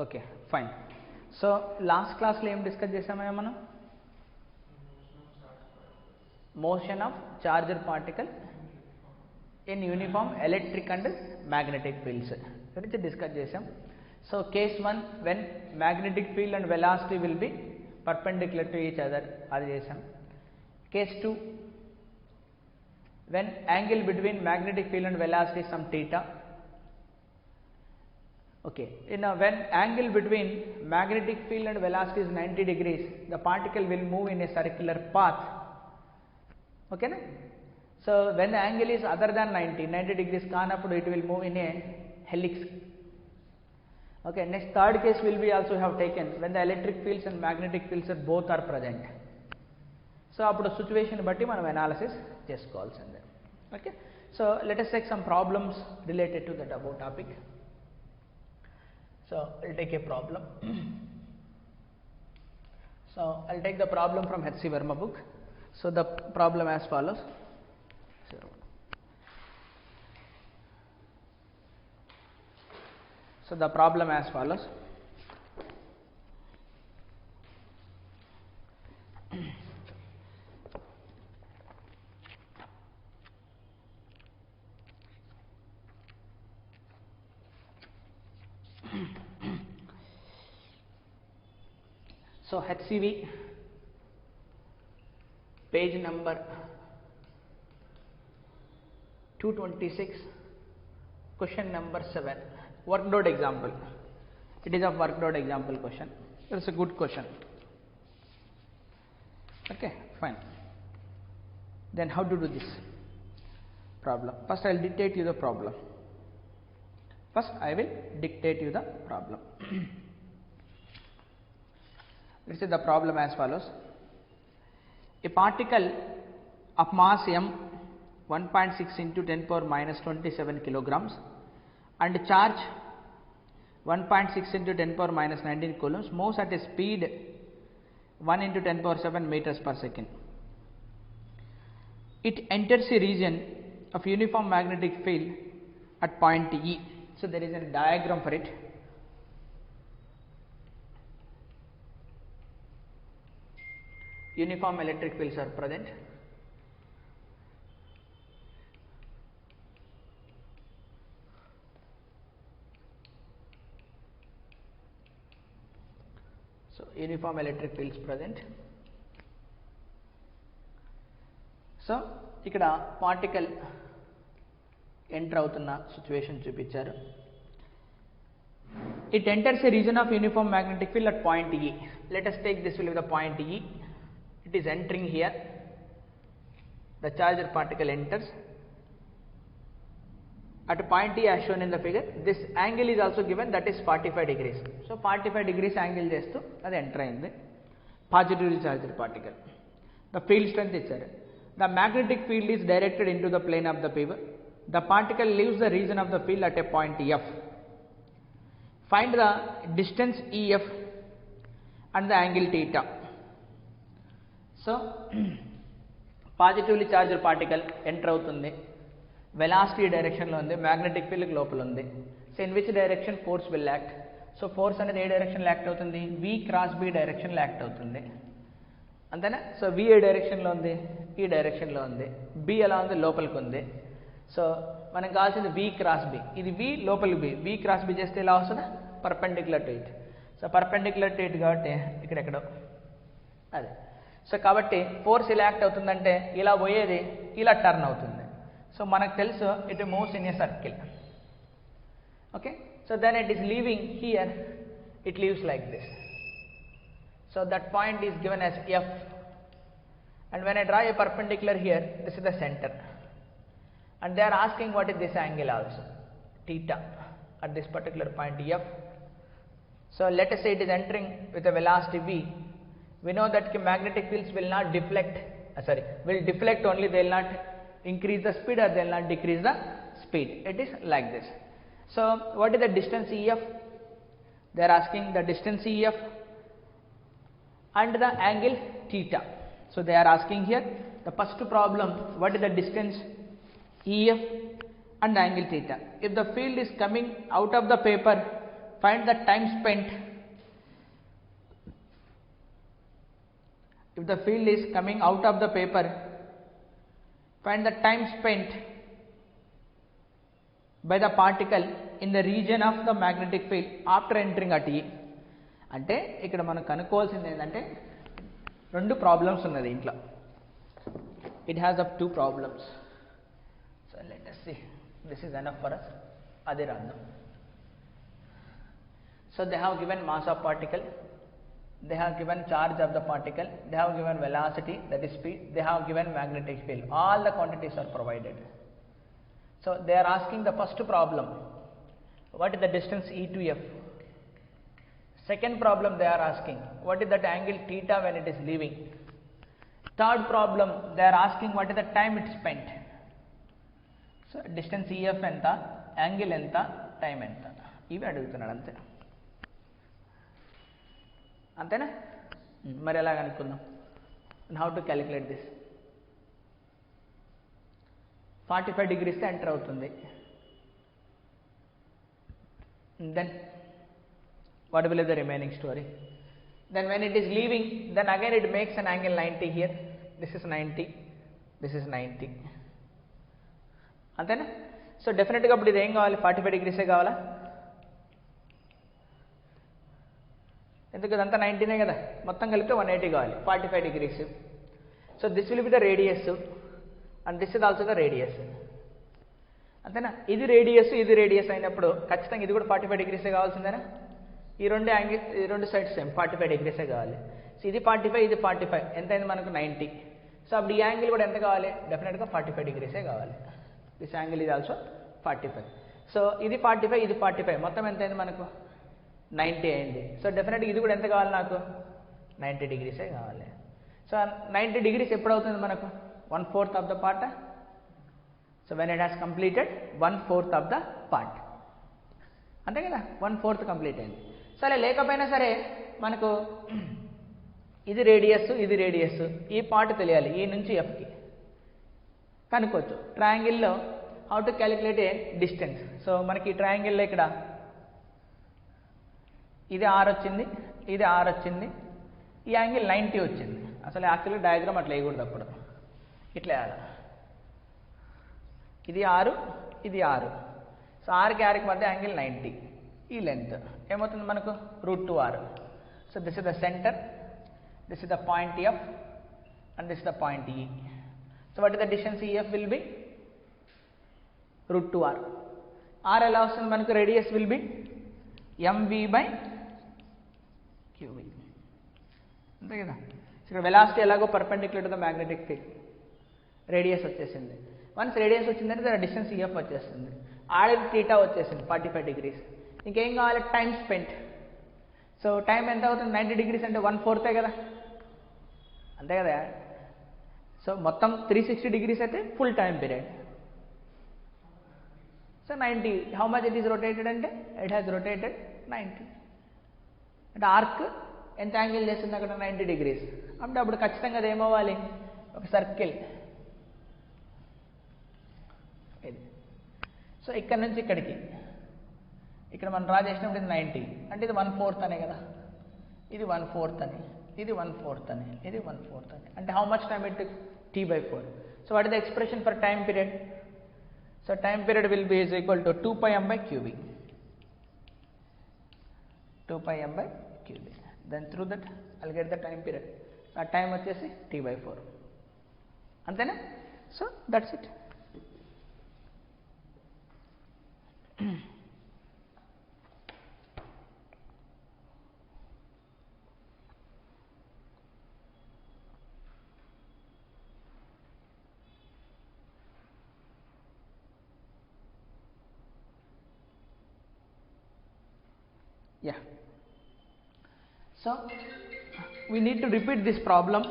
Okay fine. So last క్లాస్లో ఏం discuss చేసామయ్యా మనం? Motion of charger particle in uniform electric and magnetic fields గురించి discuss చేసాం. So case 1 when magnetic field and velocity will be perpendicular to each other, అది చేసాం. Case 2 when angle between magnetic field and velocity is some theta. Okay, when angle between magnetic field and velocity is 90 degrees, the particle will move in a circular path. Okay na? So when the angle is other than 90 degrees kanappudu it will move in a helix. Okay, next third case will be also have taken when the electric fields and magnetic fields are both are present. So appudu situation batti manam analysis chesukovalsinde. Okay, so let us take some problems related to that above topic. So I'll take a problem. So I'll take the problem from H.C. Verma book. So the problem as follows. So the problem as follows. So HCV page number 226, question number 7, worked out example. It is a worked out example question. It is a good question. Okay, fine. Then how to do this problem? First I will dictate you the problem. Let's say the problem as follows. A particle of mass m 1.6 into 10 power minus 27 kilograms and charge 1.6 into 10 power minus 19 coulombs moves at a speed 1 into 10 power 7 meters per second. It enters a region of uniform magnetic field at point E. So there is a diagram for it. Uniform electric fields are present. So uniform electric fields present. So ikkada particle enter avutunna situation chupicharu. It enters a region of uniform magnetic field at point E. Let us take this will be the point E. It is entering here. The charger particle enters at point E as shown in the figure. This angle is also given, that is 45 degrees. So 45 degrees angle chestu adi enter ayindi. Positively charged particle. The field strength icharu. The magnetic field is directed into the plane of the paper. The particle leaves the region of the field at a point F. Find the distance EF and the angle theta. So positively charged particle enter అవుతుంది, velocity డైరెక్షన్లో ఉంది, magnetic field లోపల ఉంది. So in which direction force will act? So force అనేది ఏ డైరెక్షన్లో act అవుతుంది? వి cross B డైరెక్షన్లో act అవుతుంది, అంతేనా? సో వి ఏ డైరెక్షన్లో ఉంది? ఈ డైరెక్షన్లో ఉంది. బి ఎలా ఉంది? లోపలికి ఉంది. సో మనకు కావాల్సింది వి క్రాస్ బి. ఇది వి లోపలికి బి. వి క్రాస్ బి చేస్తే ఎలా వస్తుంది? Perpendicular to it. So perpendicular to it కాబట్టి ఇక్కడెక్కడో అదే. సో కాబట్టి ఫోర్స్ ఇలా యాక్ట్ అవుతుందంటే ఇలా పోయేది ఇలా టర్న్ అవుతుంది. సో మనకు తెలుసు it moves in a circle. Okay, so then it is leaving here, it leaves like this. So that point is given as F, and when I draw a perpendicular here, this is the centre, and they are asking what is this angle also, theta, at this particular point f. So let us say it is entering with a velocity v. We know that magnetic fields will not deflect, will deflect only, they will not increase the speed or they will not decrease the speed. It is like this. So what is the distance EF? They are asking the distance EF and the angle theta. So they are asking here the first problem, what is the distance EF and the angle theta. If the field is coming out of the paper find the time spent if the field is coming out of the paper. Find the time spent by the particle in the region of the magnetic field after entering at E. అంటే ఇక్కడ మనం కనుక్కోవాల్సింది ఏంటంటే రెండు problems ఉన్నది ఇంట్లో. It has up two problems. So let us see. This is enough for us. అదే రాద్దాం. So they have given mass of particle, they have given charge of the particle, they have given velocity, that is speed, they have given magnetic field. All the quantities are provided. So they are asking the first problem, what is the distance E to F? Second problem they are asking, what is that angle theta when it is leaving? Third problem they are asking, what is the time it spent? So distance EF ఎంత, angle ఎంత, time ఎంత, ఇవి అడుగుతున్నాడు అంతే. అంతేనా? మరి ఎలా కనుక్కుందాం? How to calculate this? 45 degrees enter అవుతుంది. Then what will be the remaining story? Then when it is leaving, then again it makes an angle 90 here. This is 90, this is 90. అంతేనా? సో డెఫినెట్గా ఇప్పుడు ఇది ఏం కావాలి? 45 degrees కావాలా? ఎందుకు ఇదంతా 90నే కదా, మొత్తం కలిపితే 180 కావాలి. 45 degrees. So this will be the radius and this is also the radius. అంతేనా? ఇది రేడియస్ అయినప్పుడు ఖచ్చితంగా ఇది కూడా 45 degrees కావాల్సిందేనా? ఈ రెండు యాంగిల్, ఈ రెండు సైడ్స్ సేమ్ 45 degrees కావాలి. సో ఇది 45, ఇది 45, ఎంత అయింది మనకు? 90. సో అప్పుడు ఈ యాంగిల్ కూడా ఎంత కావాలి? డెఫినెట్గా 45 degrees కావాలి. దిస్ యాంగిల్ ఇది ఆల్సో 45. సో ఇది 45, ఇది 45, మొత్తం ఎంత అయింది మనకు? 90 అయింది. సో డెఫినెట్గా ఇది కూడా ఎంత కావాలి నాకు? 90 degrees కావాలి. సో 90 degrees ఎప్పుడు అవుతుంది మనకు? 1/4 of the part. So when it has completed 1/4 of the part, అంతే కదా, 1/4 కంప్లీట్ అయింది. సరే, లేకపోయినా సరే మనకు ఇది రేడియస్, ఈ పార్ట్ తెలియాలి, ఈ నుంచి ఎఫ్కి కనుక్కోవచ్చు. ట్రయాంగిల్లో how to calculate a distance. So మనకి ఈ ట్రయాంగిల్లో ఇక్కడ ఇది R వచ్చింది, ఇది R వచ్చింది, ఈ యాంగిల్ 90 వచ్చింది. అసలు యాక్చువల్గా డయాగ్రామ్ అట్లా వేయకూడదు, అప్పుడు ఇట్లా వేయాలి. ఇది 6, ఇది 6. సో ఆర్కి మధ్య యాంగిల్ 90, ఈ లెంత్ ఏమవుతుంది మనకు? √2R. So this is the centre, this is the point F and this is the point E. So what is the distance EF will be √2R. R ఎలా వస్తుంది మనకు? రేడియస్ విల్ బి mv/qv, అంతే కదా. ఇక్కడ velocity ఎలాగో perpendicular to the magnetic field, radius వచ్చేసింది. Once radius వచ్చిందంటే దాని డిస్టెన్స్ EF వచ్చేస్తుంది. ఆర్డర్ థీటా వచ్చేసింది 45 degrees. ఇంకేం కావాలి? Time spent. సో టైం ఎంత అవుతుంది? 90 degrees అంటే 1/4 కదా, అంతే కదా. సో మొత్తం 360 degrees అయితే full time period. So 90, how much it is rotated అంటే ఇట్ హ్యాస్ రొటేటెడ్ 90. అంటే ఆర్క్ ఎంత యాంగిల్ చేస్తుంది అక్కడ? 90 degrees. అంటే అప్పుడు ఖచ్చితంగా అది ఏమవ్వాలి? ఒక సర్కిల్ ఇది. సో ఇక్కడ నుంచి ఇక్కడికి, ఇక్కడ మనం డ్రా చేసినప్పుడు ఇది 90 అంటే ఇది 1/4 అనే కదా, ఇది 1/4 అని, ఇది 1/4 అని, ఇది 1/4 అని. అంటే how much time it T/4. So what is the expression for time period? So time period will be is equal to 2πm/qv. 2πm/qv. Then through that I'll get the time period. ఆ time వచ్చేసి T/4, అంతేనా? So that's it. Yeah. So we need to repeat this problem.